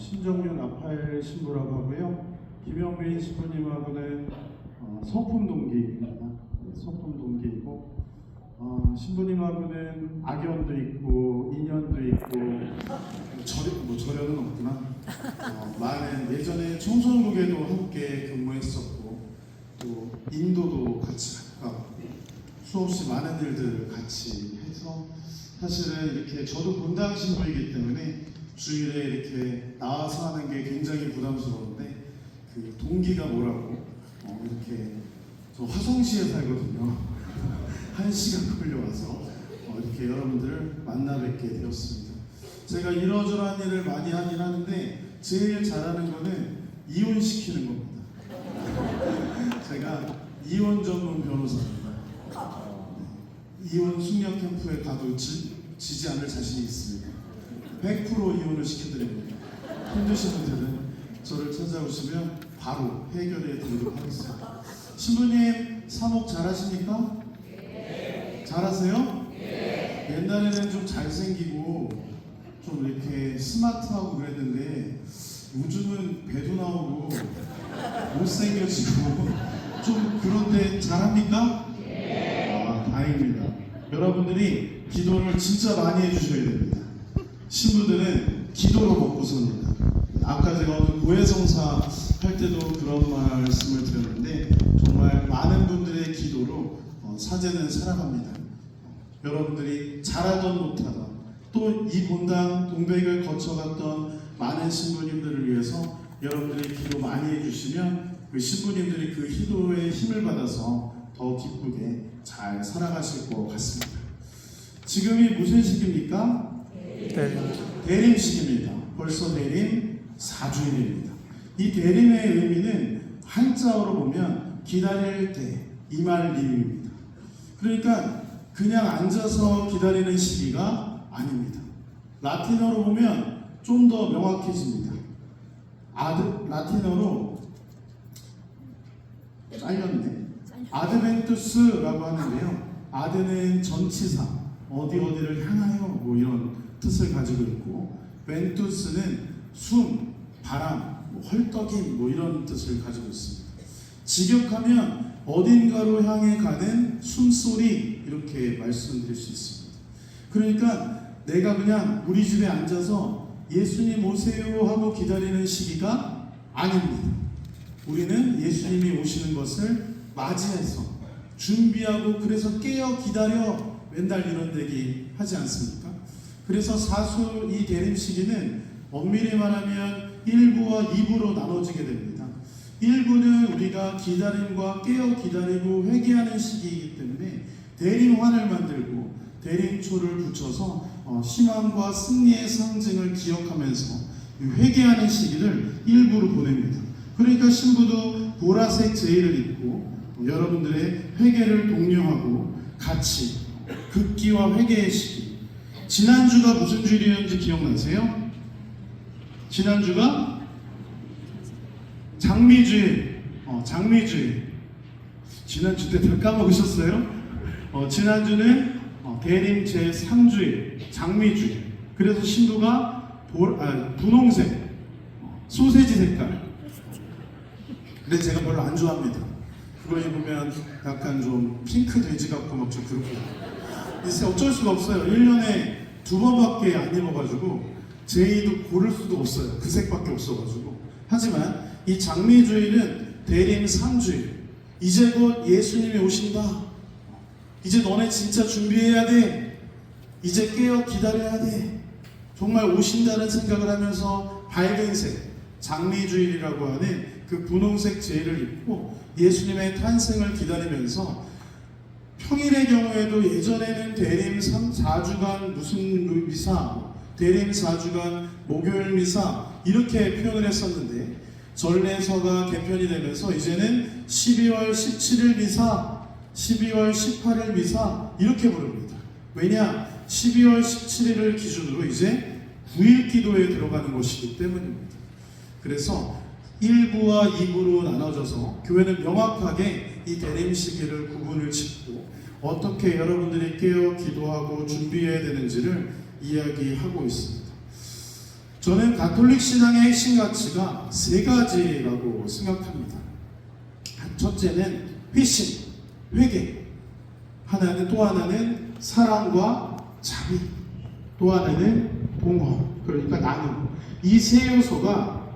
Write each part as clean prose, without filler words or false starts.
신정윤 나팔 신부라고 하고요. 김영빈 신부님하고는 소품 동기입니다. 소품 동기이고 신부님하고는 악연도 있고 인연도 있고 절연은 없구나. 많은 예전에 청소년국에도 함께 근무했었고 또 인도도 같이 갔고 수없이 많은 일들을 같이 해서 사실은 이렇게 저도 본당 신부이기 때문에 주일에 이렇게 나와서 하는 게 굉장히 부담스러운데 그 동기가 뭐라고 이렇게 저 화성시에 살거든요. 1시간 걸려와서 이렇게 여러분들을 만나 뵙게 되었습니다. 제가 이러저러한 일을 많이 하긴 하는데 제일 잘하는 거는 이혼시키는 겁니다. 제가 이혼 전문 변호사입니다. 이혼 숙려 캠프에 가도 지지 않을 자신이 있습니다. 100% 이혼을 시켜드립니다. 힘드신 분들은 저를 찾아오시면 바로 해결해 드리도록 하겠습니다. 신부님 사목 잘하십니까? 네. 잘하세요? 네. 옛날에는 좀 잘생기고 좀 이렇게 스마트하고 그랬는데 요즘은 배도 나오고 못생겨지고 좀 그런데 잘합니까? 네. 다행입니다. 여러분들이 기도를 진짜 많이 해주셔야 됩니다. 신부들은 기도로 먹고 삽니다. 아까 제가 오늘 고해성사 할 때도 그런 말씀을 드렸는데 정말 많은 분들의 기도로 사제는 살아갑니다. 여러분들이 잘하던 못하던 또 이 본당 동백을 거쳐갔던 많은 신부님들을 위해서 여러분들이 기도 많이 해주시면 그 신부님들이 그 기도에 힘을 받아서 더 기쁘게 잘 살아가실 것 같습니다. 지금이 무슨 시기입니까? 대림식입니다. 벌써 대림 4주일입니다. 이 대림의 의미는 한자어로 보면 기다릴 때, 이말림입니다. 그러니까 그냥 앉아서 기다리는 시기가 아닙니다. 라틴어로 보면 좀 더 명확해집니다. 라틴어로 잘렸네. 아드벤투스라고 하는데요. 아드는 전치사, 어디를 향하여 뭐 이런 뜻을 가지고 있고, 벤투스는 숨, 바람, 헐떡임 뭐 이런 뜻을 가지고 있습니다. 직역하면 어딘가로 향해 가는 숨소리 이렇게 말씀드릴 수 있습니다. 그러니까 내가 그냥 우리 집에 앉아서 예수님 오세요 하고 기다리는 시기가 아닙니다. 우리는 예수님이 오시는 것을 맞이해서 준비하고 그래서 깨어 기다려 맨날 이런 얘기 하지 않습니까? 그래서 사수 이 대림 시기는 엄밀히 말하면 1부와 2부로 나눠지게 됩니다. 1부는 우리가 기다림과 깨어 기다리고 회개하는 시기이기 때문에 대림환을 만들고 대림초를 붙여서 희망과 승리의 상징을 기억하면서 회개하는 시기를 1부로 보냅니다. 그러니까 신부도 보라색 제의를 입고 여러분들의 회개를 독려하고 같이 극기와 회개의 시기. 지난주가 무슨 주일이었는지 기억나세요? 지난주가 장미주일. 장미주일. 지난주 때 다 까먹으셨어요? 지난주는 대림 제3주일 장미주일. 그래서 신부가 분홍색 소세지 색깔. 근데 제가 별로 안 좋아합니다. 그거 입으면 약간 좀 핑크 돼지 같고 막 좀 그렇고. 근데 어쩔 수가 없어요. 1년에 2번밖에 안 입어가지고 제의도 고를 수도 없어요. 그 색밖에 없어가지고. 하지만 이 장미주일은 대림 3주일. 이제 곧 예수님이 오신다. 이제 너네 진짜 준비해야 돼. 이제 깨어 기다려야 돼. 정말 오신다는 생각을 하면서 밝은색 장미주일이라고 하는 그 분홍색 제의를 입고 예수님의 탄생을 기다리면서 평일의 경우에도 예전에는 대림 4주간 무슨 미사, 대림 4주간 목요일 미사 이렇게 표현을 했었는데 전래서가 개편이 되면서 이제는 12월 17일 미사, 12월 18일 미사 이렇게 부릅니다. 왜냐? 12월 17일을 기준으로 이제 9일 기도에 들어가는 것이기 때문입니다. 그래서 1부와 2부로 나눠져서 교회는 명확하게 이 대림 시기를 구분을 짓고 어떻게 여러분들이 깨어 기도하고 준비해야 되는지를 이야기하고 있습니다. 저는 가톨릭 신앙의 핵심 가치가 세 가지라고 생각합니다. 첫째는 회심, 회개. 또 하나는 사랑과 자비. 또 하나는 봉헌, 그러니까 나눔. 이 세 요소가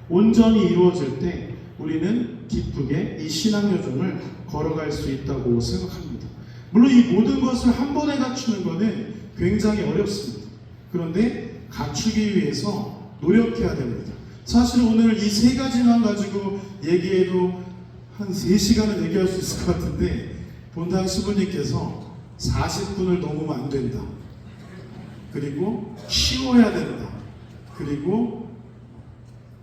온전히 이루어질 때 우리는 기쁘게 이 신앙 여정을 걸어갈 수 있다고 생각합니다. 물론 이 모든 것을 한 번에 갖추는 것은 굉장히 어렵습니다. 그런데 갖추기 위해서 노력해야 됩니다. 사실 오늘 이 세 가지만 가지고 얘기해도 한 3시간은 얘기할 수 있을 것 같은데 본당 시부님께서 40분을 넘으면 안 된다. 그리고 쉬워야 된다. 그리고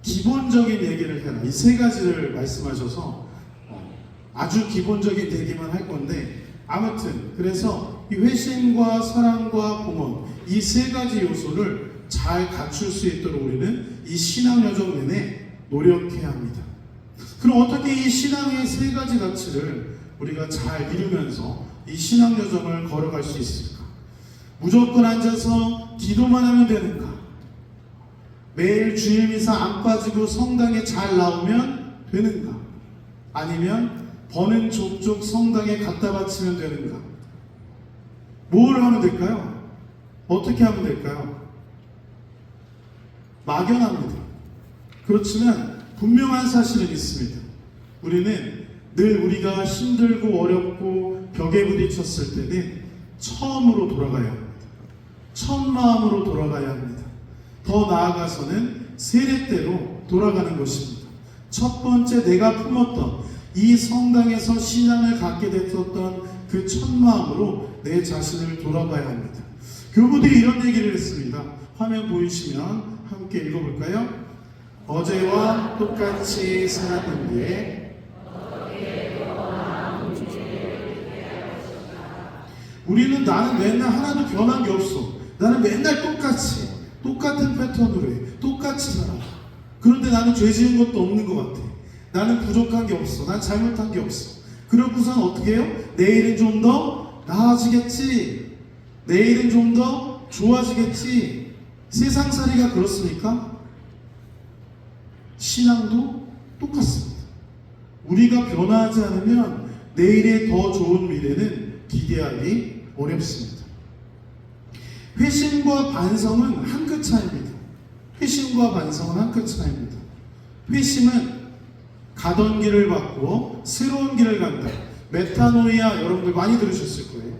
기본적인 얘기를 해라. 이 세 가지를 말씀하셔서 아주 기본적인 얘기만 할 건데 아무튼 그래서 이 회심과 사랑과 봉헌 이 세 가지 요소를 잘 갖출 수 있도록 우리는 이 신앙 여정 내내 노력해야 합니다. 그럼 어떻게 이 신앙의 세 가지 가치를 우리가 잘 이루면서 이 신앙 여정을 걸어갈 수 있을까? 무조건 앉아서 기도만 하면 되는가? 매일 주일 미사 안 빠지고 성당에 잘 나오면 되는가? 아니면 버는 족족 성당에 갖다 바치면 되는가? 뭘 하면 될까요? 어떻게 하면 될까요? 막연합니다. 그렇지만 분명한 사실은 있습니다. 우리는 늘 우리가 힘들고 어렵고 벽에 부딪혔을 때는 처음으로 돌아가야 합니다. 첫 마음으로 돌아가야 합니다. 더 나아가서는 세례대로 돌아가는 것입니다. 첫 번째 내가 품었던 이 성당에서 신앙을 갖게 됐었던 그 첫 마음으로 내 자신을 돌아봐야 합니다. 교부들이 이런 얘기를 했습니다. 화면 보이시면 함께 읽어볼까요? 어제와 똑같이 살았는데 우리는 나는 맨날 하나도 변한 게 없어. 나는 맨날 똑같은 패턴으로 해. 똑같이 살아. 그런데 나는 죄 지은 것도 없는 것 같아. 나는 부족한 게 없어. 난 잘못한 게 없어. 그러고선 어떻게 해요? 내일은 좀 더 나아지겠지. 내일은 좀 더 좋아지겠지. 세상살이가 그렇습니까? 신앙도 똑같습니다. 우리가 변화하지 않으면 내일의 더 좋은 미래는 기대하기 어렵습니다. 회심과 반성은 한 끗 차이입니다. 회심과 반성은 한 끗 차이입니다. 회심은 가던 길을 바꾸어 새로운 길을 간다. 메타노이아 여러분들 많이 들으셨을 거예요.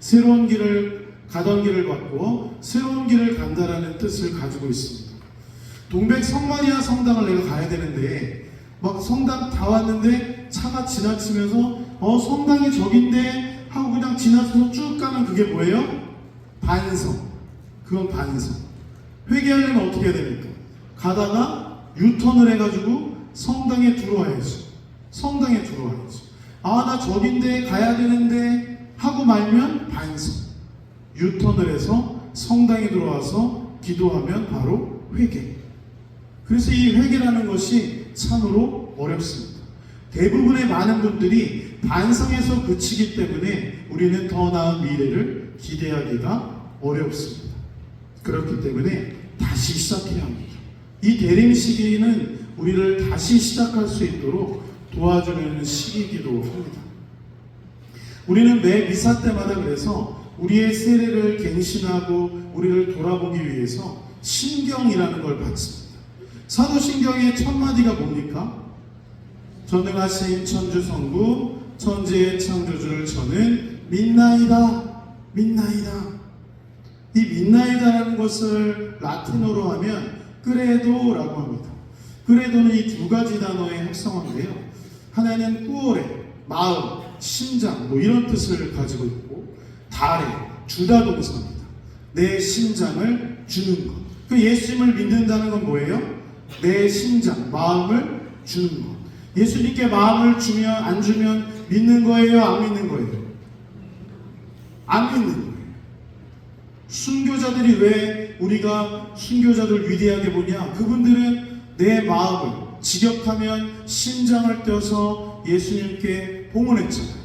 새로운 길을 가던 길을 바꾸어 새로운 길을 간다라는 뜻을 가지고 있습니다. 동백 성마리아 성당을 내가 가야 되는데 막 성당 다 왔는데 차가 지나치면서 성당이 저긴데 하고 그냥 지나쳐서 쭉 가면 그게 뭐예요? 반성. 그건 반성. 회개하려면 어떻게 해야 됩니까? 가다가 유턴을 해가지고 성당에 들어와야지. 성당에 들어와야지. 나 저긴데 가야 되는데 하고 말면 반성. 유턴을 해서 성당에 들어와서 기도하면 바로 회개. 그래서 이 회개라는 것이 참으로 어렵습니다. 대부분의 많은 분들이 반성에서 그치기 때문에 우리는 더 나은 미래를 기대하기가 어렵습니다. 그렇기 때문에 다시 시작해야 합니다. 이 대림 시기는 우리를 다시 시작할 수 있도록 도와주는 시기이기도 합니다. 우리는 매 미사 때마다 그래서 우리의 세례를 갱신하고 우리를 돌아보기 위해서 신경이라는 걸 받습니다. 사도신경의 첫 마디가 뭡니까? 전능하신 천주성부 천지의 창조주를 저는 믿나이다. 믿나이다. 이 믿나이다라는 것을 라틴어로 하면 크레도라고 합니다. 크레도는 이 두 가지 단어의 합성어인데요. 하나는 꾸오레, 마음, 심장 이런 뜻을 가지고 있고 다레, 주다 동사입니다. 내 심장을 주는 것. 그 예수님을 믿는다는 건 뭐예요? 내 심장, 마음을 주는 것. 예수님께 마음을 주면 안 주면 믿는 거예요? 안 믿는 거예요? 안 믿는 거예요. 순교자들이 왜 우리가 순교자들 위대하게 보냐? 그분들은 내 마음을 직역하면 심장을 떼어서 예수님께 봉헌했잖아요.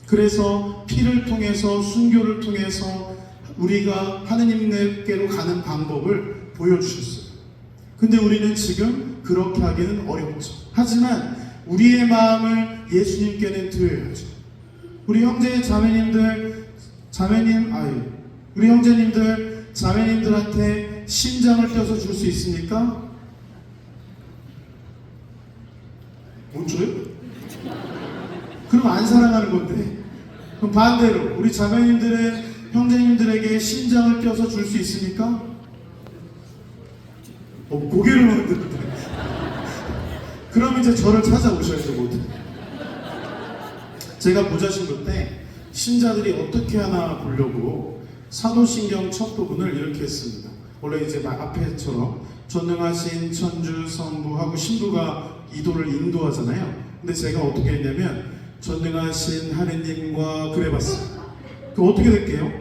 그래서 피를 통해서 순교를 통해서 우리가 하느님께로 가는 방법을 보여주셨어요. 근데 우리는 지금 그렇게 하기는 어렵죠. 하지만 우리의 마음을 예수님께는 드려야죠. 우리 형제 자매님들, 우리 형제님들, 자매님들한테 심장을 떼서 줄 수 있습니까? 못 줘요? 그럼 안 사랑하는 건데. 그럼 반대로 우리 자매님들의 형제님들에게 심장을 떼서 줄 수 있습니까? 고개를 흔드는데. 그럼 이제 저를 찾아오셔야죠, 모두. 제가 보좌신부 때 신자들이 어떻게 하나 보려고 사도신경 첫 부분을 이렇게 했습니다. 원래 이제 앞에처럼 전능하신 천주, 성부하고 신부가 기도를 인도하잖아요. 근데 제가 어떻게 했냐면 전능하신 하느님과 그래봤어요. 그 어떻게 될게요?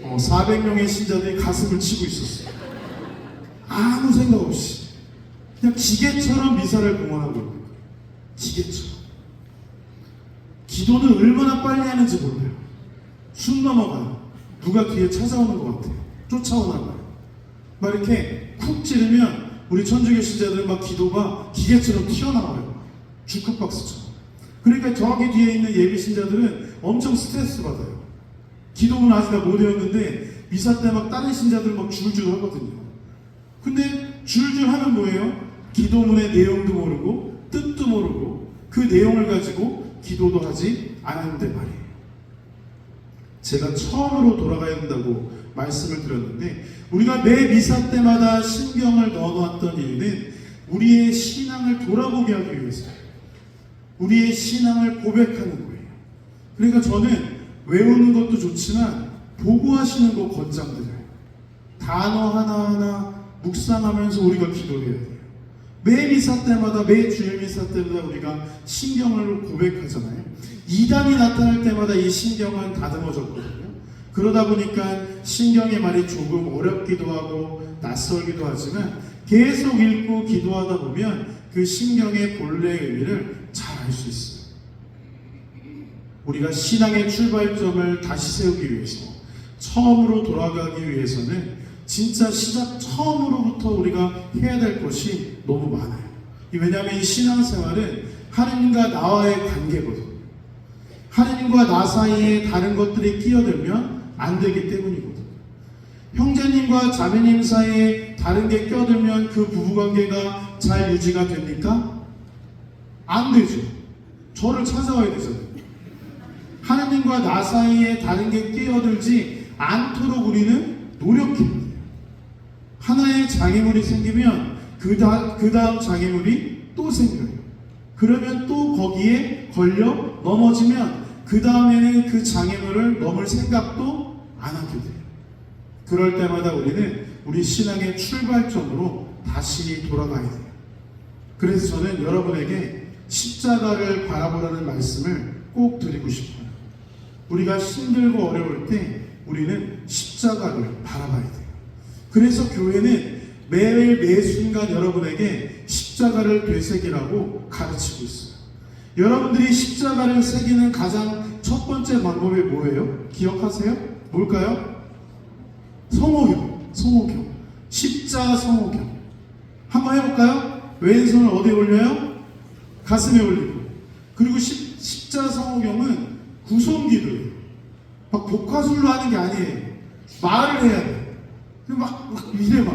400명의 신자들이 가슴을 치고 있었어요. 아무 생각 없이 그냥 기계처럼 미사를 공헌하고 있는 거예요. 기계처럼. 기도는 얼마나 빨리 하는지 몰라요. 숨 넘어가요. 누가 뒤에 찾아오는 것 같아요. 쫓아오나 봐요. 막 이렇게 쿡 찌르면 우리 천주교 신자들은 막 기도가 기계처럼 튀어나와요. 주크박스처럼. 그러니까 저기 뒤에 있는 예비 신자들은 엄청 스트레스 받아요. 기도문 아직 다 못 외웠는데 미사 때 막 다른 신자들 막 줄줄 하거든요. 근데 줄줄 하면 뭐예요? 기도문의 내용도 모르고 뜻도 모르고 그 내용을 가지고 기도도 하지 않았는데 말이에요. 제가 처음으로 돌아가야 된다고 말씀을 드렸는데 우리가 매 미사 때마다 신경을 넣어놨던 이유는 우리의 신앙을 돌아보게 하기 위해서예요. 우리의 신앙을 고백하는 거예요. 그러니까 저는 외우는 것도 좋지만 보고 하시는 거 권장드려요. 단어 하나하나 묵상하면서 우리가 기도해야 돼요. 매 미사 때마다, 매 주일 미사 때마다 우리가 신경을 고백하잖아요. 이단이 나타날 때마다 이 신경은 다듬어졌거든요. 그러다 보니까 신경의 말이 조금 어렵기도 하고 낯설기도 하지만 계속 읽고 기도하다 보면 그 신경의 본래의 의미를 잘 알 수 있어요. 우리가 신앙의 출발점을 다시 세우기 위해서, 처음으로 돌아가기 위해서는 진짜 시작 처음으로부터 우리가 해야 될 것이 너무 많아요. 왜냐하면 이 신앙생활은 하느님과 나와의 관계거든요. 하느님과 나 사이에 다른 것들이 끼어들면 안 되기 때문이거든요. 형제님과 자매님 사이에 다른 게 껴들면 그 부부관계가 잘 유지가 됩니까? 안 되죠. 저를 찾아와야 되잖아요. 하느님과 나 사이에 다른 게 끼어들지 않도록 우리는 노력해야 돼요. 하나의 장애물이 생기면 그 다음 장애물이 또 생겨요. 그러면 또 거기에 걸려 넘어지면 그 다음에는 그 장애물을 넘을 생각도 안 하게 돼요. 그럴 때마다 우리는 우리 신앙의 출발점으로 다시 돌아가야 돼요. 그래서 저는 여러분에게 십자가를 바라보라는 말씀을 꼭 드리고 싶어요. 우리가 힘들고 어려울 때 우리는 십자가를 바라봐야 돼요. 그래서 교회는 매일 매 순간 여러분에게 십자가를 되새기라고 가르치고 있어요. 여러분들이 십자가를 새기는 가장 첫 번째 방법이 뭐예요? 기억하세요? 뭘까요? 성호경. 십자 성호경. 한번 해볼까요? 왼손을 어디에 올려요? 가슴에 올리고. 그리고 십자 성호경은 구성기도예요. 막 복화술로 하는 게 아니에요. 말을 해야 돼. 막 이래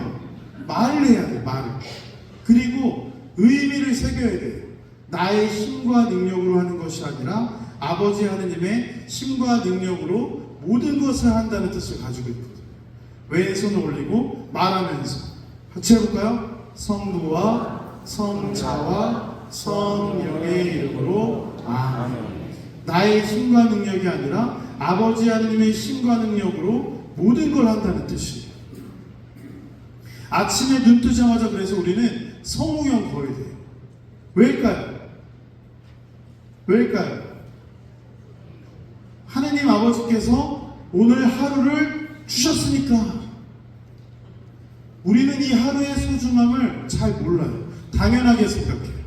말을 해야 돼. 말을. 그리고 의미를 새겨야 돼요. 나의 힘과 능력으로 하는 것이 아니라 아버지 하느님의 힘과 능력으로 모든 것을 한다는 뜻을 가지고 있거든요. 왼손을 올리고 말하면서 같이 해볼까요? 성부와 성자와 성령의 이름으로 아멘. 나의 힘과 능력이 아니라 아버지 하느님의 힘과 능력으로 모든 걸 한다는 뜻이에요. 아침에 눈 뜨자마자 그래서 우리는 성호경 거야 돼요. 왜일까요? 하느님 아버지께서 오늘 하루를 주셨으니까. 우리는 이 하루의 소중함을 잘 몰라요. 당연하게 생각해요.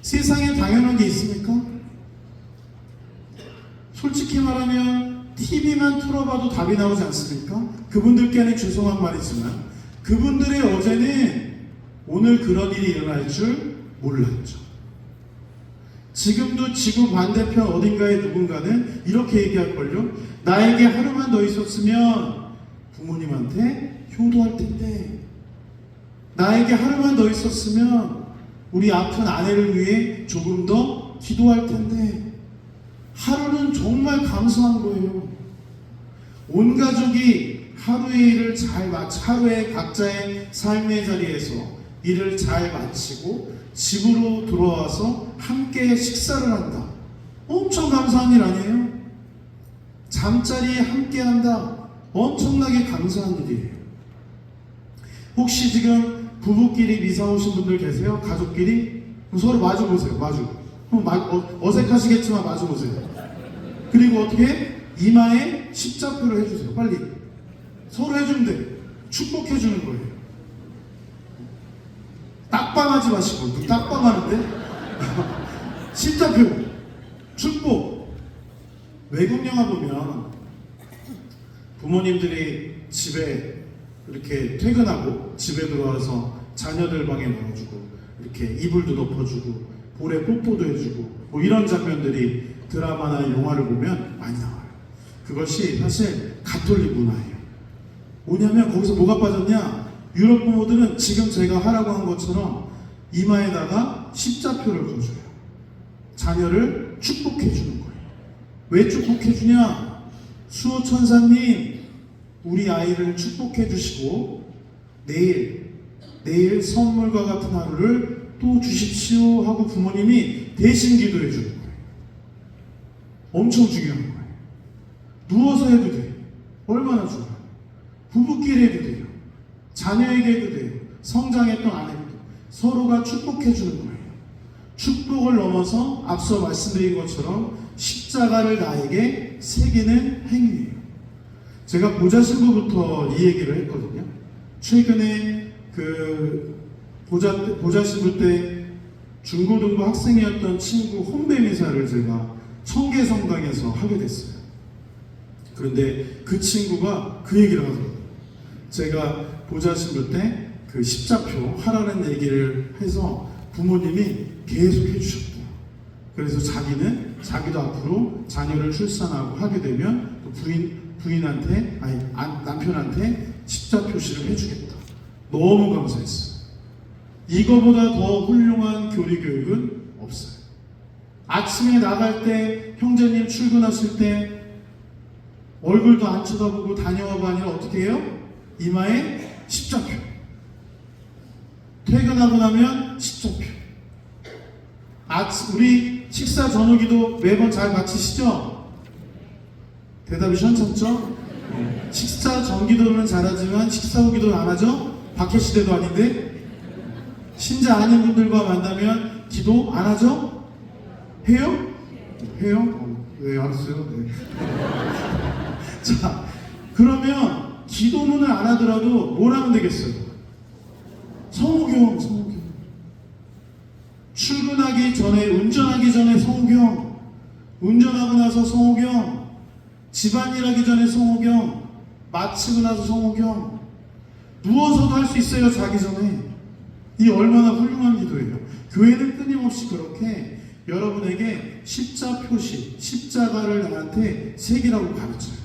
세상에 당연한 게 있습니까? 솔직히 말하면 TV만 틀어봐도 답이 나오지 않습니까? 그분들께는 죄송한 말이지만 그분들의 어제는 오늘 그런 일이 일어날 줄 몰랐죠. 지금도 지구 반대편 어딘가에 누군가는 이렇게 얘기할걸요. 나에게 하루만 더 있었으면 부모님한테 효도할 텐데, 나에게 하루만 더 있었으면 우리 아픈 아내를 위해 조금 더 기도할 텐데, 하루는 정말 감사한 거예요. 온 가족이 하루의 일을 잘 하루에 각자의 삶의 자리에서 일을 잘 마치고 집으로 돌아와서 함께 식사를 한다. 엄청 감사한 일 아니에요? 잠자리에 함께 한다. 엄청나게 감사한 일이에요. 혹시 지금 부부끼리 이사 오신 분들 계세요? 가족끼리? 서로 마주 보세요. 마주. 어색하시겠지만 마주 보세요. 그리고 어떻게? 이마에 십자표를 해주세요. 빨리. 서로 해주면 돼. 축복해주는 거예요. 딱밤하지 마시고. 딱밤하는데? 십자표. 축복. 외국 영화 보면 부모님들이 집에 이렇게 퇴근하고 집에 들어와서 자녀들 방에 넣어주고 이렇게 이불도 덮어주고 볼에 뽀뽀도 해주고 뭐 이런 장면들이 드라마나 영화를 보면 많이 나와요. 그것이 사실 가톨릭 문화예요. 뭐냐면 거기서 뭐가 빠졌냐? 유럽 부모들은 지금 제가 하라고 한 것처럼 이마에다가 십자표를 거줘요. 자녀를 축복해 주는 거예요. 왜 축복해 주냐? 수호 천사님, 우리 아이를 축복해 주시고 내일 선물과 같은 하루를 또 주십시오 하고 부모님이 대신 기도해 주는 거예요. 엄청 중요한 거예요. 누워서 해도 돼요. 얼마나 좋아요. 부부끼리 해도 돼요. 자녀에게 해도 돼요. 성장했던 아내도 서로가 축복해 주는 거예요. 축복을 넘어서 앞서 말씀드린 것처럼 십자가를 나에게 새기는 행위예요. 제가 보좌신부부터 이 얘기를 했거든요. 최근에 보좌신부 때 중고등부 학생이었던 친구 혼배 미사를 제가 청계성당에서 하게 됐어요. 그런데 그 친구가 그 얘기를 하더라고요. 제가 보좌신부 때 그 십자표 하라는 얘기를 해서 부모님이 계속 해주셨대요. 그래서 자기도 앞으로 자녀를 출산하고 하게 되면 남편한테 십자표시를 해주겠다. 너무 감사했어요. 이거보다 더 훌륭한 교리 교육은 없어요. 아침에 나갈 때 형제님 출근하실 때 얼굴도 안 쳐다보고 다녀와봐 아니라 어떻게 해요? 이마에 십자표. 퇴근하고 나면 십자표. 우리 식사 전후기도 매번 잘 마치시죠? 대답이 시원찮죠? 식사 전기도는 잘하지만 식사 후기도는 안 하죠? 박해시대도 아닌데? 신자 아닌 분들과 만나면 기도 안 하죠? 해요? 해요? 네, 알았어요. 네. 자, 그러면 기도문을 안 하더라도 뭘 하면 되겠어요? 성호경. 출근하기 전에, 운전하기 전에 성호경, 운전하고 나서 성호경, 집안일 하기 전에 성호경, 마치고 나서 성호경, 누워서도 할 수 있어요. 자기 전에. 이 얼마나 훌륭한 기도예요. 교회는 끊임없이 그렇게 여러분에게 십자가를 나한테 새기라고 가르쳐요.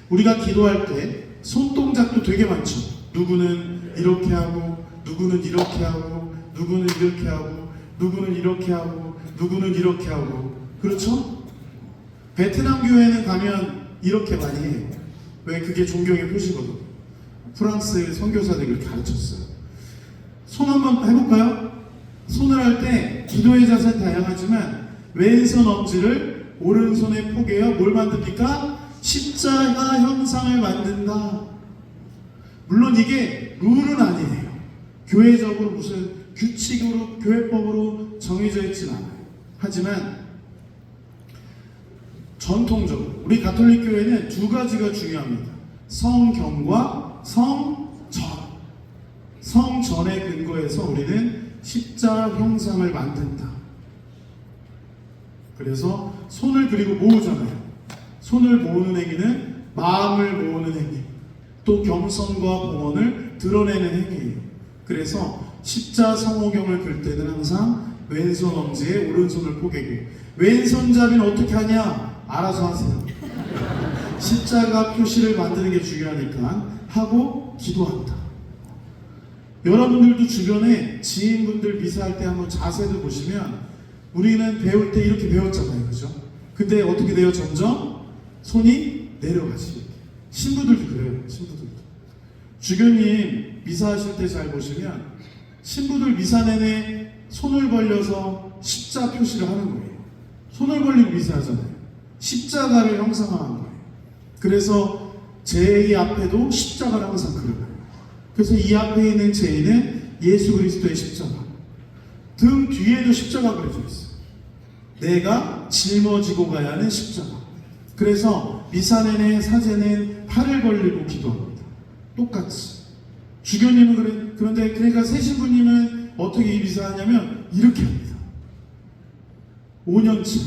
우리가 기도할 때 손동작도 되게 많죠. 누구는 이렇게 하고, 누구는 이렇게 하고, 누구는 이렇게 하고, 누구는 이렇게 하고, 누구는 이렇게 하고. 그렇죠? 베트남 교회는 가면 이렇게 많이 해요. 왜? 그게 존경의 표시거든요. 프랑스의 선교사들이 그렇게 가르쳤어요. 손 한번 해볼까요? 손을 할 때 기도의 자세는 다양하지만 왼손 엄지를 오른손에 포개어 뭘 만듭니까? 십자가 형상을 만든다. 물론 이게 룰은 아니에요. 교회적으로 무슨 규칙으로 교회법으로 정해져 있진 않아요. 하지만 전통적으로 우리 가톨릭 교회는 두 가지가 중요합니다. 성경과 성전. 성전에 근거해서 우리는 십자 형상을 만든다. 그래서 손을 그리고 모으잖아요. 손을 모으는 행위는 마음을 모으는 행위. 또 겸손과 봉헌을 드러내는 행위예요. 그래서 십자 성호경을 글 때는 항상 왼손 엄지에 오른손을 포개고, 왼손잡이는 어떻게 하냐? 알아서 하세요. 십자가 표시를 만드는 게 중요하니까 하고 기도한다. 여러분들도 주변에 지인분들 미사할 때 한번 자세를 보시면 우리는 배울 때 이렇게 배웠잖아요, 그죠? 근데 어떻게 돼요? 점점 손이 내려가시. 신부들도 그래요. 신부들도. 주교님 미사하실 때 잘 보시면 신부들 미사 내내 손을 벌려서 십자 표시를 하는 거예요. 손을 벌리고 미사하잖아요. 십자가를 형상화한 거예요. 그래서 제의 앞에도 십자가를 항상 그려요. 그래서 이 앞에 있는 제의는 예수 그리스도의 십자가, 등 뒤에도 십자가 그려져 있어요. 내가 짊어지고 가야 하는 십자가. 그래서 미사 내내 사제는 팔을 벌리고 기도합니다. 똑같이. 주교님은 그런데 그러니까 새 신부님은 어떻게 이 미사하냐면 이렇게 합니다. 5년째,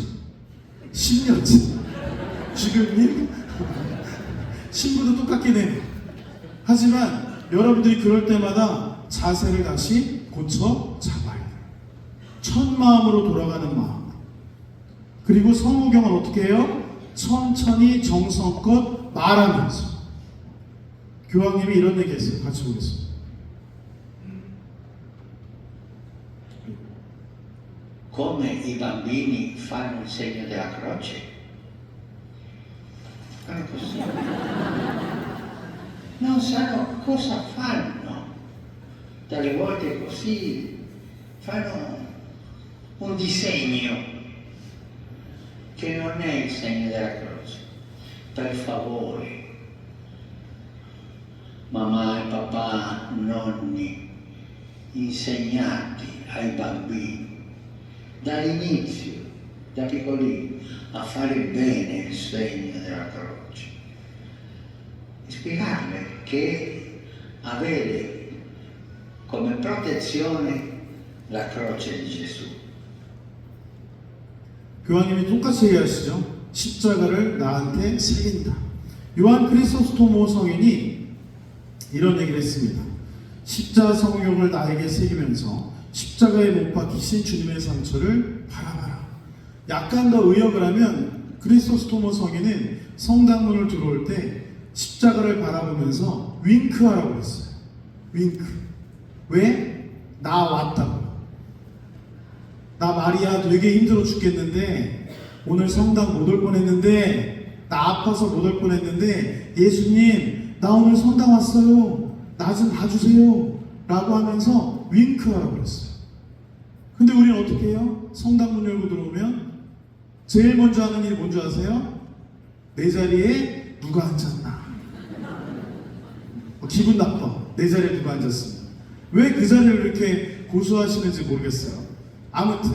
10년째. 주교님, 신부도 똑같긴 해요. 하지만 여러분들이 그럴 때마다 자세를 다시 고쳐 잡아야 돼요. 첫 마음으로 돌아가는 마음. 그리고 성호경은 어떻게 해요? 천천히 정성껏 말하면서. 교황님이 이런 얘기 했어요. 같이 보겠습니다. Come i bambini fanno il segno della croce. Fanno così. Non sanno cosa fanno. Dalle volte così fanno un disegno che non è il segno della croce. Per favore, mamma e papà, nonni, insegnati ai bambini dall'inizio, da piccolini, a fare bene il segno della croce. Spiegarle che avere come protezione la croce di Gesù. 교황님이 똑같이 얘기하시죠. 십자가를 나한테 새긴다. 요한 크리소스토모 성인이 이런 얘기를 했습니다. 십자 성경을 나에게 새기면서 십자가에 못 박히신 주님의 상처를 바라봐라. 약간 더 의역을 하면 크리소스토모 성인은 성당문을 들어올 때 십자가를 바라보면서 윙크하라고 했어요. 윙크. 왜? 나 왔다고. 나 말이야 되게 힘들어 죽겠는데 오늘 성당 못 올 뻔했는데, 나 아파서 못 올 뻔했는데 예수님 나 오늘 성당 왔어요. 나 좀 봐주세요. 라고 하면서 윙크하라고 했어요. 근데 우리는 어떻게 해요? 성당 문 열고 들어오면 제일 먼저 하는 일이 뭔지 아세요? 내 자리에 누가 앉았나? 기분 나빠. 내 자리에 누가 앉았습니다. 왜 그 자리를 이렇게 고수하시는지 모르겠어요. 아무튼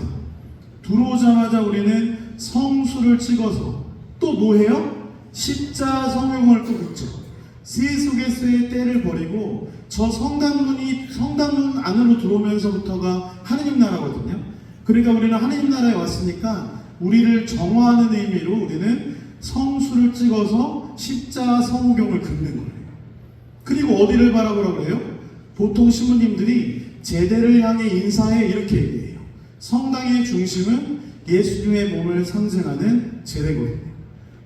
들어오자마자 우리는 성수를 찍어서 또 뭐 해요? 십자 성경을 또 긋죠. 세속에서의 때를 버리고 저 성당문 안으로 들어오면서부터가 하느님 나라거든요. 그러니까 우리는 하느님 나라에 왔으니까 우리를 정화하는 의미로 우리는 성수를 찍어서 십자 성호경을 긋는 거예요. 그리고 어디를 바라보라고 해요? 보통 신부님들이 제대를 향해 인사해 이렇게 얘기해요. 성당의 중심은 예수님의 몸을 상징하는 제대거든요.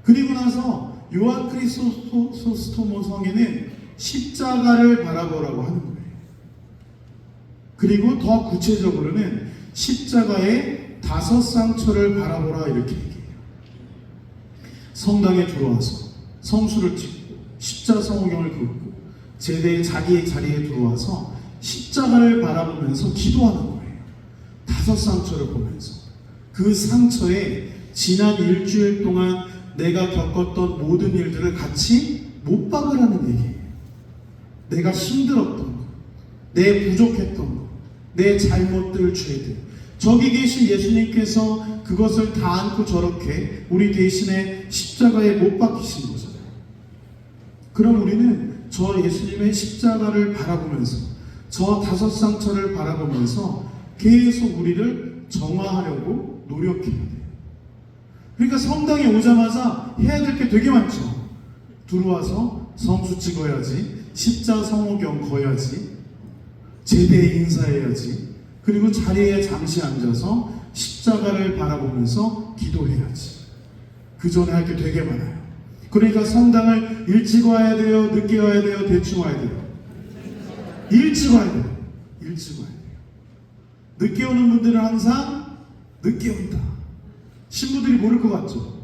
그리고 나서 요한 크리소스토모 성인은 십자가를 바라보라고 하는 거예요. 그리고 더 구체적으로는 십자가의 5 상처를 바라보라 이렇게 얘기해요. 성당에 들어와서 성수를 찍고 십자 성호경을 긋고 제대의 자기의 자리에 들어와서 십자가를 바라보면서 기도하는 거예요. 5 상처를 보면서 그 상처에 지난 일주일 동안 내가 겪었던 모든 일들을 같이 못 박으라는 얘기예요. 내가 힘들었던 것, 내 부족했던 것, 내 잘못들, 죄들. 저기 계신 예수님께서 그것을 다 안고 저렇게 우리 대신에 십자가에 못 박히신 거잖아요. 그럼 우리는 저 예수님의 십자가를 바라보면서 저 5 상처를 바라보면서 계속 우리를 정화하려고 노력해야 돼요. 그러니까 성당에 오자마자 해야 될 게 되게 많죠. 들어와서 성수 찍어야지, 십자 성호경 거야지, 제대 인사해야지, 그리고 자리에 잠시 앉아서 십자가를 바라보면서 기도해야지. 그 전에 할 게 되게 많아요. 그러니까 성당을 일찍 와야 돼요? 늦게 와야 돼요? 대충 와야 돼요? 일찍 와야 돼요. 일찍 와야 돼요. 늦게 오는 분들은 항상 늦게 온다. 신부들이 모를 것 같죠?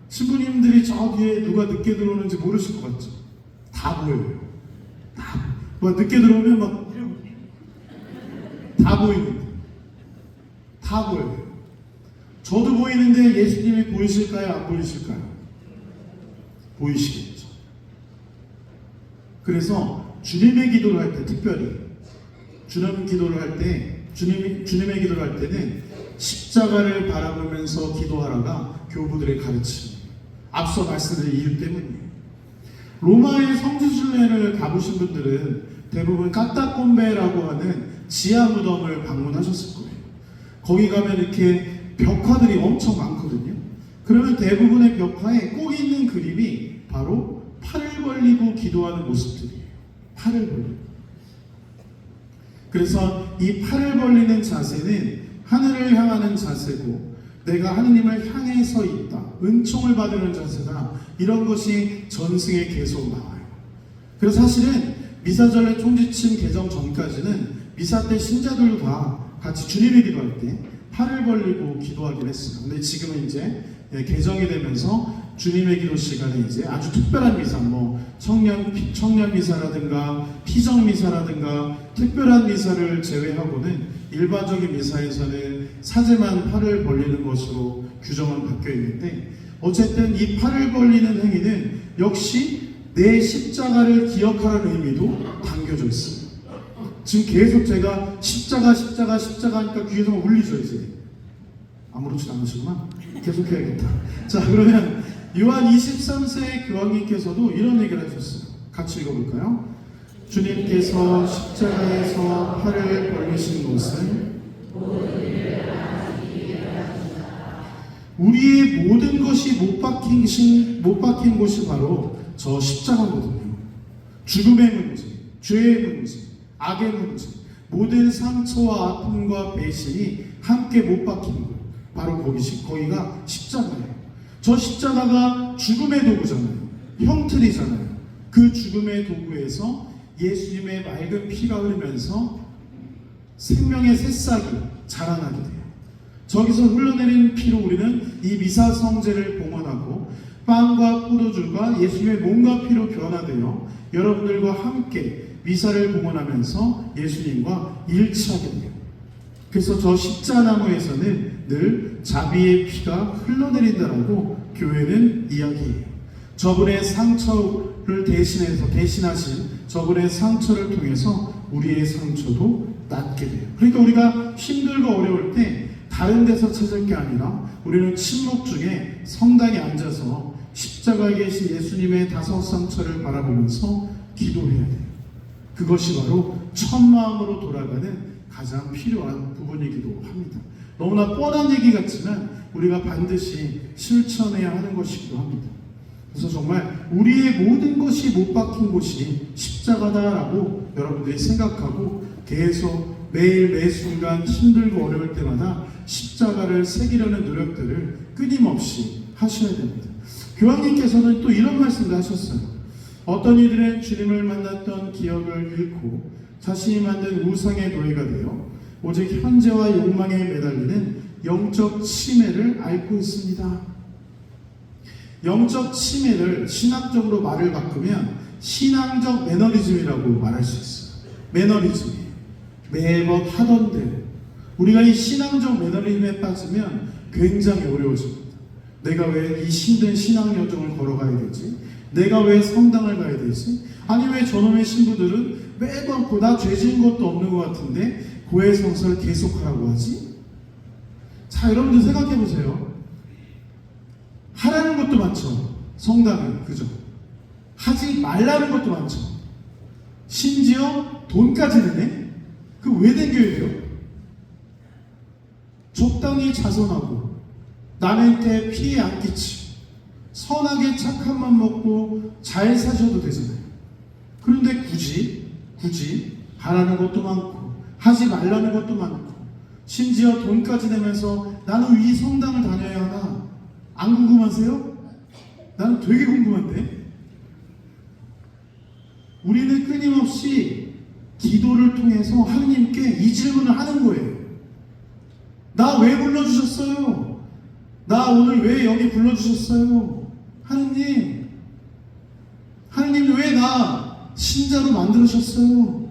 신부님들이 저 뒤에 누가 늦게 들어오는지 모르실 것 같죠? 다 보여요. 막 늦게 들어오면 막 다 보이는데, 다 보여요. 저도 보이는데 예수님이 보이실까요? 안 보이실까요? 보이시겠죠. 그래서 주님의 기도를 할 때, 특별히 주님 기도를 할 때, 주님의 기도를 할 때는 십자가를 바라보면서 기도하라가 교부들의 가르침이에요. 앞서 말씀드린 이유 때문이에요. 로마의 성지순례를 가보신 분들은 대부분 까따콤베라고 하는 지하 무덤을 방문하셨을 거예요. 거기 가면 이렇게 벽화들이 엄청 많거든요. 그러면 대부분의 벽화에 꼭 있는 그림이 바로 팔을 벌리고 기도하는 모습들이에요. 팔을 벌리고. 그래서 이 팔을 벌리는 자세는 하늘을 향하는 자세고, 내가 하느님을 향해 서 있다, 은총을 받으는 자세다, 이런 것이 전승에 계속 나와요. 그래서 사실은 미사전의 총지침 개정 전까지는 미사 때 신자들도 다 같이 주님의 기도할 때 팔을 벌리고 기도하긴 했어요. 근데 지금은 이제 개정이 되면서 주님의 기도 시간에 이제 아주 특별한 미사, 뭐 청년 미사라든가 피정 미사라든가 특별한 미사를 제외하고는 일반적인 미사에서는 사제만 팔을 벌리는 것으로 규정은 바뀌어 있는데, 어쨌든 이 팔을 벌리는 행위는 역시 내 십자가를 기억하라는 의미도 담겨져 있습니다. 지금 계속 제가 십자가 하니까 귀에서 막 울리죠, 이제. 아무렇지도 않으시구나. 계속 해야겠다. 자, 그러면 요한 23세의 교황님께서도 이런 얘기를 하셨어요. 같이 읽어볼까요? 주님께서 십자가에서 팔을 벌리신 것은 우리의 모든 것이 못 박힌 곳이 바로 저 십자가거든요. 죽음의 문제, 죄의 문제, 악의 문제, 모든 상처와 아픔과 배신이 함께 못 박힌 곳, 바로 거기가 십자가예요. 저 십자가가 죽음의 도구잖아요. 형틀이잖아요. 그 죽음의 도구에서 예수님의 맑은 피가 흐르면서 생명의 새싹이 자라나게 돼요. 저기서 흘러내리는 피로 우리는 이 미사 성제를 봉헌하고 빵과 포도주가 예수님의 몸과 피로 변화되어 여러분들과 함께 미사를 봉헌하면서 예수님과 일치하게 돼요. 그래서 저 십자나무에서는 늘 자비의 피가 흘러내린다라고 교회는 이야기해요. 저분의 상처를 대신하신 저분의 상처를 통해서 우리의 상처도 낫게 돼요. 그러니까 우리가 힘들고 어려울 때 다른 데서 찾을 게 아니라 우리는 침묵 중에 성당에 앉아서 십자가에 계신 예수님의 다섯 상처를 바라보면서 기도해야 돼요. 그것이 바로 첫마음으로 돌아가는 가장 필요한 부분이기도 합니다. 너무나 뻔한 얘기 같지만 우리가 반드시 실천해야 하는 것이기도 합니다. 그래서 정말 우리의 모든 것이 못 박힌 곳이 십자가다라고 여러분들이 생각하고 계속 매일 매 순간 힘들고 어려울 때마다 십자가를 새기려는 노력들을 끊임없이 하셔야 됩니다. 교황님께서는 또 이런 말씀을 하셨어요. 어떤 이들은 주님을 만났던 기억을 잃고 자신이 만든 우상의 노예가 되어 오직 현재와 욕망에 매달리는 영적 치매를 앓고 있습니다. 영적 치매를 신학적으로 말을 바꾸면 신앙적 매너리즘이라고 말할 수 있어요. 매너리즘이에요. 매번 하던 대로. 우리가 이 신앙적 매너리즘에 빠지면 굉장히 어려워집니다. 내가 왜 이 힘든 신앙 여정을 걸어가야 되지? 내가 왜 성당을 가야 되지? 아니 왜 저놈의 신부들은 매번 나 죄 지은 것도 없는 것 같은데 고해 성사를 계속하라고 하지? 자, 여러분들 생각해 보세요. 하라는 것도 많죠. 성당은, 그죠? 하지 말라는 것도 많죠. 심지어 돈까지 드네? 그 왜 댕겨야 돼요? 적당히 자선하고 남한테 피해 안 끼치고 선하게 착한 맘 먹고 잘 사셔도 되잖아요. 그런데 굳이 하라는 것도 많고 하지 말라는 것도 많고 심지어 돈까지 내면서 나는 이 성당을 다녀야 하나? 안 궁금하세요? 나는 되게 궁금한데. 우리는 끊임없이 기도를 통해서 하느님께 이 질문을 하는 거예요. 나 왜 불러주셨어요? 나 오늘 왜 여기 불러주셨어요? 하느님 왜 나 신자로 만들으셨어요?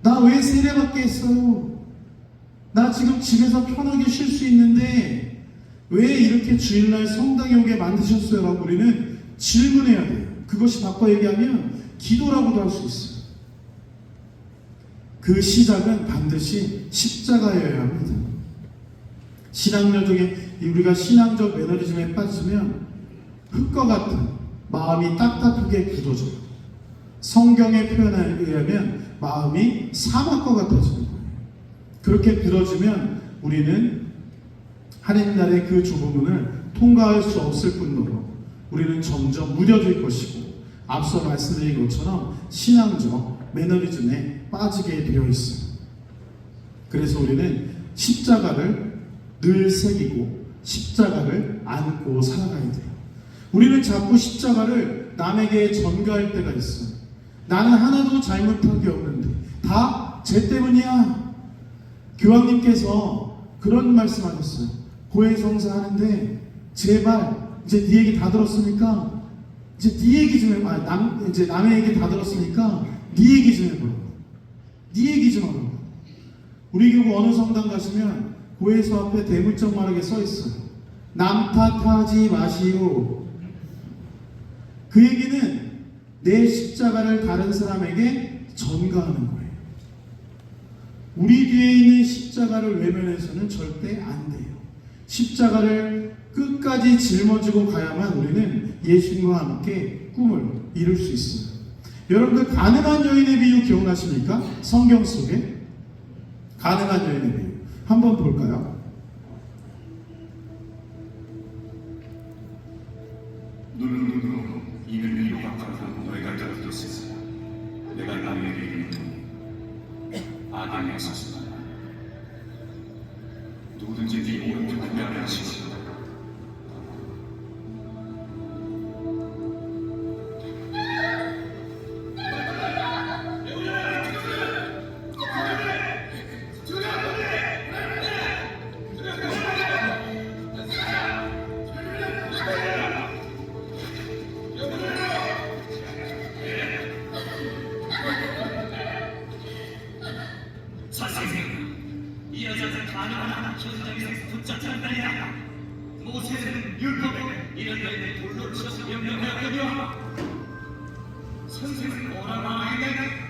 나 왜 세례받게 했어요? 나 지금 집에서 편하게 쉴 수 있는데 왜 이렇게 주일날 성당에 오게 만드셨어요? 라고 우리는 질문해야 돼요. 그것이 바꿔 얘기하면 기도라고도 할 수 있어요. 그 시작은 반드시 십자가여야 합니다. 신앙열 중에 우리가 신앙적 매너리즘에 빠지면 흙과 같은 마음이 딱딱하게 굳어져요. 성경의 표현에 의하면 마음이 사막과 같아지는 거예요. 그렇게 굳어지면 우리는 하나님 나라의 그 좁은 문을 통과할 수 없을 뿐더러 우리는 점점 무뎌질 것이고 앞서 말씀드린 것처럼 신앙적 매너리즘에 빠지게 되어 있어요. 그래서 우리는 십자가를 늘 새기고 십자가를 안고 살아가야 돼요. 우리는 자꾸 십자가를 남에게 전가할 때가 있어요. 나는 하나도 잘못한 게 없는데 다 쟤 때문이야. 교황님께서 그런 말씀하셨어요. 고해성사 하는데 제발 이제 네 얘기 다 들었으니까 이제 네 얘기 좀 해봐. 이제 남의 얘기 다 들었으니까 네 얘기 좀 해봐. 네 얘기 좀 하라고. 우리 교구 어느 성당 가시면 고해소 앞에 대문짝만하게 써 있어요. 남 탓하지 마시오. 그 얘기는 내 십자가를 다른 사람에게 전가하는 거예요. 우리 뒤에 있는 십자가를 외면해서는 절대 안 돼요. 십자가를 끝까지 짊어지고 가야만 우리는 예수님과 함께 꿈을 이룰 수 있어요. 여러분들 가늠한 여인의 비유 기억나십니까? 성경 속에 가늠한 여인의 비유 한번 볼까요? 눈은 눈으로 이는 이로 갚아서 너희가 들었으니 내가 남에게 이르노니 악에 서서 누구든지 네 오른쪽 구면을 하시고 선생님, 이 여자는 가늠하나 현장에서 붙잡혔다니라. 모세는 율법에 이런 여인을 돌로 쳐서 명령하였거니와 선생은 뭐라 말하겠나요?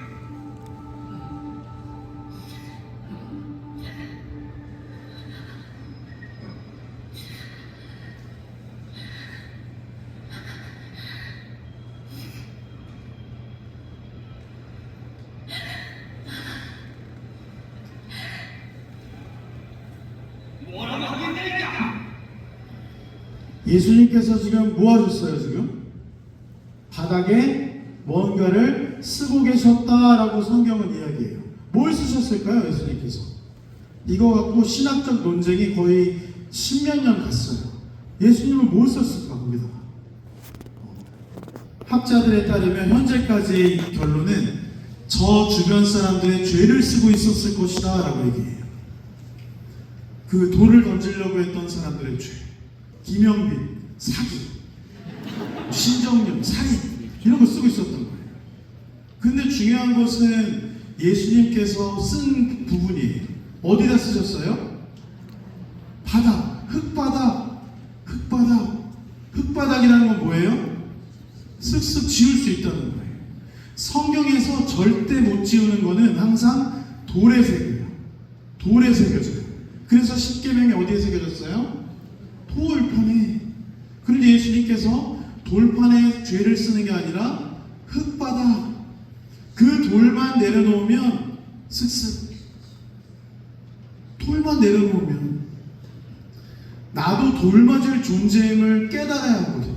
뭐라고 하겠나이까? 예수님께서 지금 뭐 하셨어요? 지금 바닥에 뭔가를 쓰고 계셨다라고 성경은 이야기해요. 뭘 쓰셨을까요? 예수님께서 이거 갖고 신학적 논쟁이 거의 십몇 년 갔어요. 예수님은 뭘 썼을까 거기다가. 학자들에 따르면 현재까지의 결론은 저 주변 사람들의 죄를 쓰고 있었을 것이다 라고 얘기해요. 그 돌을 던지려고 했던 사람들의 죄, 김영빈, 사기, 신정영, 살인 이런 거 쓰고 있었던 거예요. 근데 중요한 것은 예수님께서 쓴 부분이에요. 어디다 쓰셨어요? 바닥, 흙바닥, 흙바닥. 흙바닥이라는 건 뭐예요? 쓱쓱 지울 수 있다는 거예요. 성경에서 절대 못 지우는 거는 항상 돌에 새겨요. 돌에 새겨져요. 그래서 십계명이 어디에 새겨졌어요? 돌판에. 그런데 예수님께서 돌판에 죄를 쓰는 게 아니라 흙바닥, 그 돌만 내려놓으면 쓱쓱, 돌만 내려놓으면 나도 돌 맞을 존재임을 깨달아야 하거든요.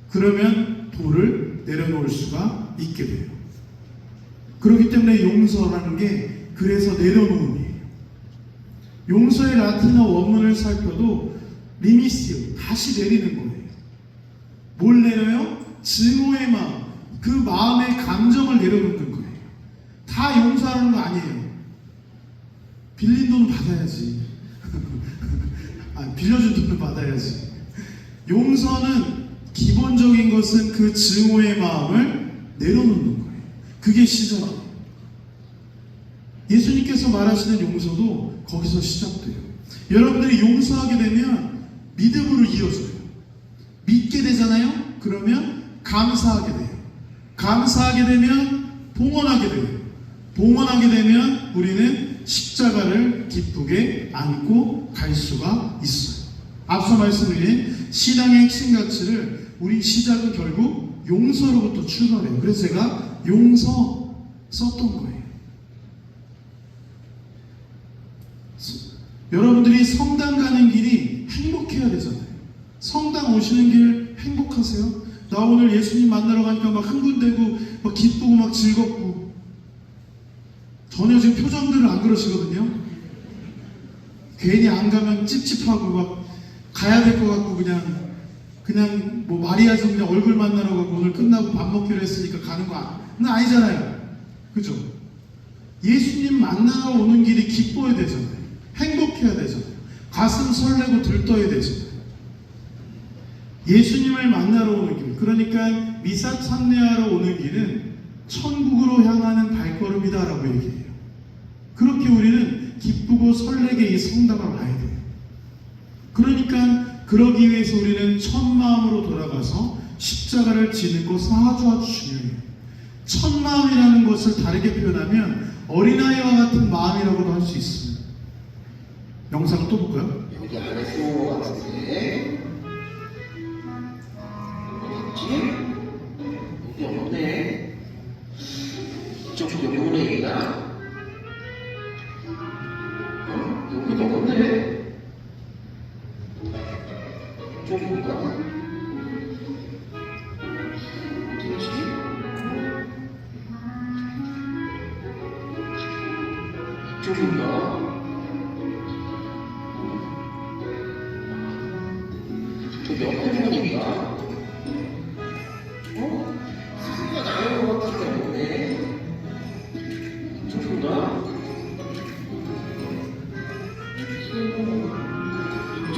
그러면 돌을 내려놓을 수가 있게 돼요. 그렇기 때문에 용서라는 게 그래서 내려놓음이에요. 용서의 라틴어 원문을 살펴도 리미시오, 다시 내리는 거예요. 뭘 내려요? 증오의 마음, 그 마음의 감정을 내려놓는 거예요. 다 용서하는 거 아니에요. 빌린 돈 받아야지. 빌려준 돈을 받아야지. 용서는 기본적인 것은 그 증오의 마음을 내려놓는 거예요. 그게 시작이에요. 예수님께서 말하시는 용서도 거기서 시작돼요. 여러분들이 용서하게 되면 믿음으로 이어져요. 믿게 되잖아요? 그러면 감사하게 돼요. 감사하게 되면 봉헌하게 돼요. 봉헌하게 되면 우리는 십자가를 기쁘게 안고 갈 수가 있어요. 앞서 말씀드린 신앙의 핵심 가치를 우리 시작은 결국 용서로부터 출발해요. 그래서 제가 용서 썼던 거예요. 여러분들이 성당 가는 길이 행복해야 되잖아요. 성당 오시는 길 행복하세요? 나 오늘 예수님 만나러 가니까 막 흥분되고 막 기쁘고 막 즐겁고. 전혀 지금 표정들은 안 그러시거든요. 괜히 안 가면 찝찝하고 막 가야 될 것 같고 그냥 뭐 마리아서 그냥 얼굴 만나러 가고 오늘 끝나고 밥 먹기로 했으니까 가는 거 아니잖아요. 그죠? 예수님 만나러 오는 길이 기뻐야 되잖아요. 행복해야 되잖아요. 가슴 설레고 들떠야 되잖아요. 예수님을 만나러 오는 길, 그러니까 미사 참례하러 오는 길은 천국으로 향하는 발걸음이다라고 얘기해요. 그렇게 우리는 기쁘고 설레게 이 성당을 와야 돼요. 그러니까 그러기 위해서 우리는 첫 마음으로 돌아가서 십자가를 지는 것 아주 중요해요. 첫 마음이라는 것을 다르게 표현하면 어린아이와 같은 마음이라고도 할 수 있습니다. 영상 또 볼까요? 여기 안에 들어온 것 같은데 어디 여기 없네. 이쪽 여기 오네 얘가. 여기도 없네. 이쪽인가? 어디지? 이쪽인가? 몇 번인가? 스스로가 나오는 것 같은데 없네. 저쪽인가? 이쪽?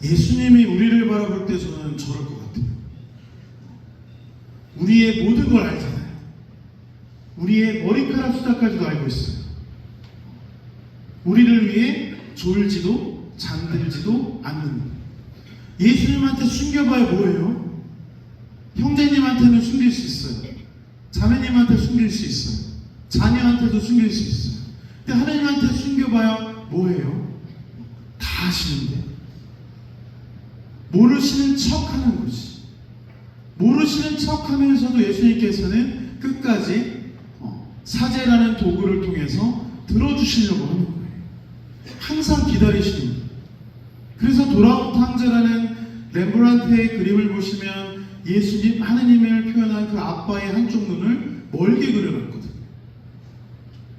예수님이 우리를 바라볼 때 저는 저럴 것 같아요. 우리의 모든 걸 알잖아요. 우리의 머리카락 숫자까지도 알고 있어요. 우리를 위해 졸지도 잠들지도 않는 것. 예수님한테 숨겨봐야 뭐예요? 형제님한테는 숨길 수 있어요. 자매님한테 숨길 수 있어요. 자녀한테도 숨길 수 있어요. 근데 하나님한테 숨겨봐야 뭐예요? 다 아시는데. 모르시는 척 하는 거지. 모르시는 척 하면서도 예수님께서는 끝까지 사제라는 도구를 통해서 들어주시려고 하는 거예요. 항상 기다리시는 거예요. 그래서 돌아온 탕자라는 렘브란트의 그림을 보시면 예수님, 하느님을 표현한 그 아빠의 한쪽 눈을 멀게 그려놨거든요.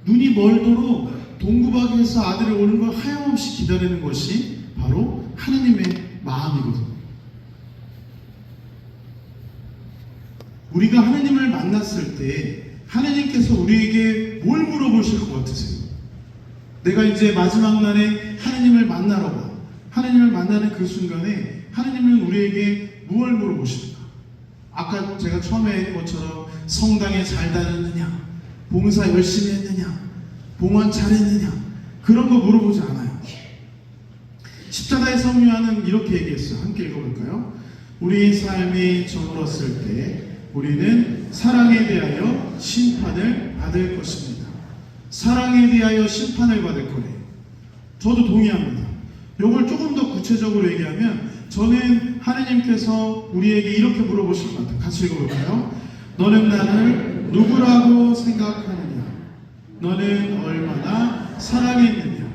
눈이 멀도록 동구박에서 아들이 오는 걸 하염없이 기다리는 것이 바로 하느님의 마음이거든요. 우리가 하느님을 만났을 때 하느님께서 우리에게 뭘 물어보실 것 같으세요? 내가 이제 마지막 날에 하느님을 만나러 가. 하느님을 만나는 그 순간에 하느님은 우리에게 무엇을 물어보실까? 아까 제가 처음에 했던 것처럼 성당에 잘 다녔느냐? 봉사 열심히 했느냐? 봉헌 잘했느냐? 그런 거 물어보지 않아요. 십자가의 성유하는 이렇게 얘기했어요. 함께 읽어볼까요? 우리 삶이 저물었을 때 우리는 사랑에 대하여 심판을 받을 것입니다. 사랑에 대하여 심판을 받을 거래요. 저도 동의합니다. 이걸 조금 더 구체적으로 얘기하면 저는 하느님께서 우리에게 이렇게 물어보실 것 같아요. 같이 읽어볼까요? 너는 나를 누구라고 생각하느냐? 너는 얼마나 사랑했느냐?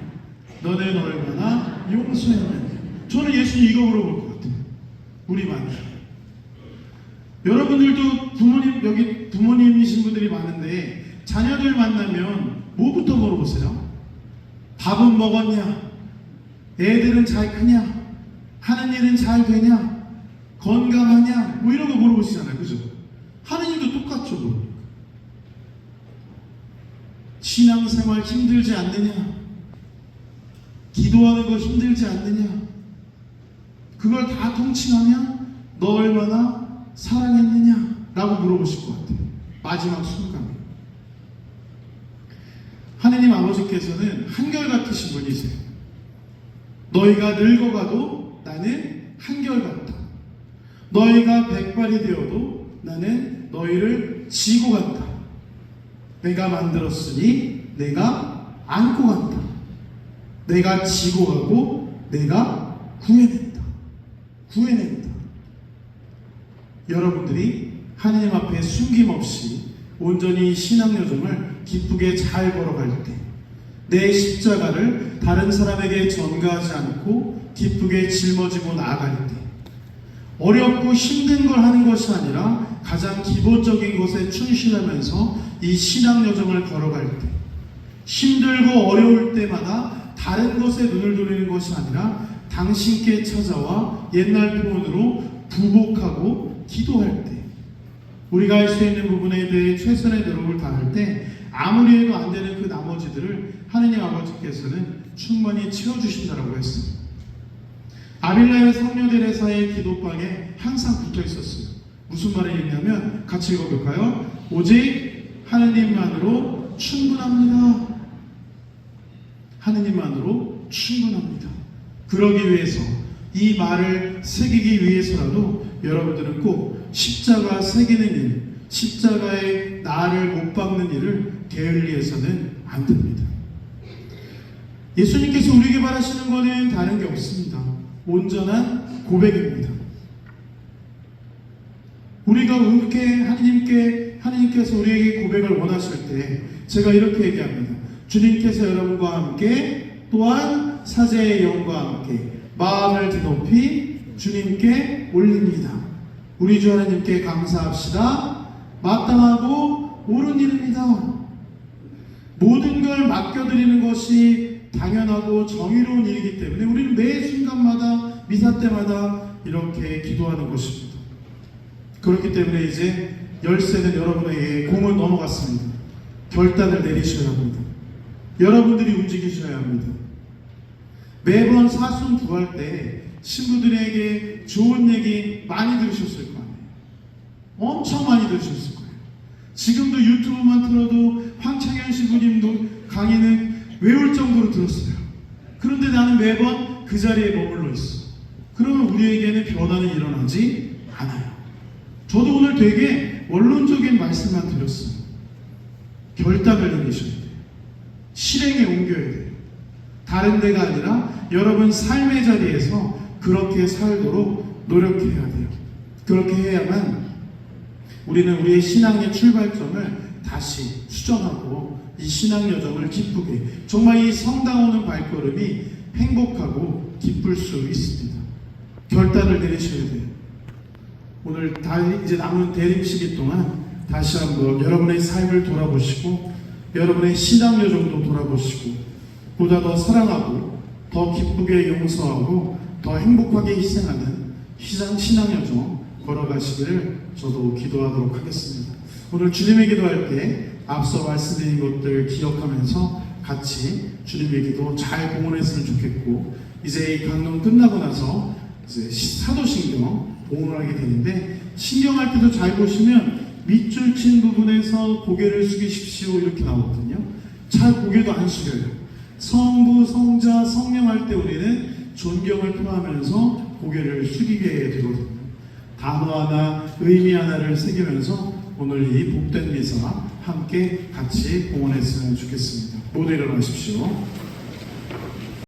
너는 얼마나 용서했느냐? 저는 예수님 이거 물어볼 것 같아요. 우리 만나. 여러분들도 부모님, 여기 부모님이신 분들이 많은데 자녀들 만나면 뭐부터 물어보세요? 밥은 먹었냐? 애들은 잘 크냐? 하는 일은 잘 되냐? 건강하냐? 뭐 이런 거 물어보시잖아요. 그죠? 하느님도 똑같죠. 뭐. 신앙생활 힘들지 않느냐? 기도하는 거 힘들지 않느냐? 그걸 다 통칭하면 너 얼마나 사랑했느냐? 라고 물어보실 것 같아요. 마지막 순간. 하느님 아버지께서는 한결같으신 분이세요. 너희가 늙어가도 나는 한결같다. 너희가 백발이 되어도 나는 너희를 지고 간다. 내가 만들었으니 내가 안고 간다. 내가 지고 가고 내가 구해낸다. 구해낸다. 여러분들이 하나님 앞에 숨김없이 온전히 신앙 여정을 기쁘게 잘 걸어갈 때, 내 십자가를 다른 사람에게 전가하지 않고 기쁘게 짊어지고 나아갈 때, 어렵고 힘든 걸 하는 것이 아니라 가장 기본적인 것에 충실하면서 이 신앙 여정을 걸어갈 때, 힘들고 어려울 때마다 다른 것에 눈을 돌리는 것이 아니라 당신께 찾아와 옛날 표현으로 부복하고 기도할 때, 우리가 할 수 있는 부분에 대해 최선의 노력을 다할 때 아무리 해도 안 되는 그 나머지들을 하느님 아버지께서는 충분히 채워주신다라고 했습니다. 아빌라의 성녀데레사의 기도방에 항상 붙어 있었어요. 무슨 말이 있냐면 같이 읽어볼까요? 오직 하느님만으로 충분합니다. 하느님만으로 충분합니다. 그러기 위해서, 이 말을 새기기 위해서라도 여러분들은 꼭 십자가 새기는 일, 십자가에 나를 못 박는 일을 게을리해서는 안 됩니다. 예수님께서 우리에게 바라시는 것은 다른 게 없습니다. 온전한 고백입니다. 우리가 이렇게 하느님께서 우리에게 고백을 원하실 때 제가 이렇게 얘기합니다. 주님께서 여러분과 함께 또한 사제의 영과 함께 마음을 드높이 주님께 올립니다. 우리 주 하나님께 감사합시다. 마땅하고 옳은 일입니다. 모든 걸 맡겨드리는 것이 당연하고 정의로운 일이기 때문에 우리는 매 순간마다 미사 때마다 이렇게 기도하는 것입니다. 그렇기 때문에 이제 열쇠는 여러분에게 공은 넘어갔습니다. 결단을 내리셔야 합니다. 여러분들이 움직이셔야 합니다. 매번 사순 구할 때 신부들에게 좋은 얘기 많이 들으셨을 거 아니에요. 엄청 많이 들으셨을 거예요. 지금도 유튜브만 틀어도 황창현 신부님도 강의는 외울 정도로 들었어요. 그런데 나는 매번 그 자리에 머물러 있어. 그러면 우리에게는 변화는 일어나지 않아요. 저도 오늘 되게 원론적인 말씀만 드렸어요. 결단을 내리셔야 돼요. 실행에 옮겨야 돼요. 다른 데가 아니라 여러분 삶의 자리에서 그렇게 살도록 노력해야 돼요. 그렇게 해야만 우리는 우리의 신앙의 출발점을 다시 수정하고 이 신앙 여정을 기쁘게, 정말 이 성당 오는 발걸음이 행복하고 기쁠 수 있습니다. 결단을 내리셔야 돼요. 오늘 이제 남은 대림 시기 동안 다시 한번 여러분의 삶을 돌아보시고 여러분의 신앙 여정도 돌아보시고 보다 더 사랑하고 더 기쁘게 용서하고 더 행복하게 희생하는 신앙 여정 걸어가시기를 저도 기도하도록 하겠습니다. 오늘 주님의 기도할 때 앞서 말씀드린 것들 기억하면서 같이 주님의 기도 잘 봉헌했으면 좋겠고, 이제 이 강론 끝나고 나서 이제 사도신경 봉헌을 하게 되는데, 신경할 때도 잘 보시면 밑줄 친 부분에서 고개를 숙이십시오 이렇게 나오거든요. 잘 고개도 안 숙여요. 성부, 성자, 성령 할 때 우리는 존경을 표하면서 고개를 숙이게 되거든요. 단어 하나, 의미 하나를 새기면서 오늘 이 복된 미사 함께 같이 봉헌했으면 좋겠습니다. 모두 일어나십시오.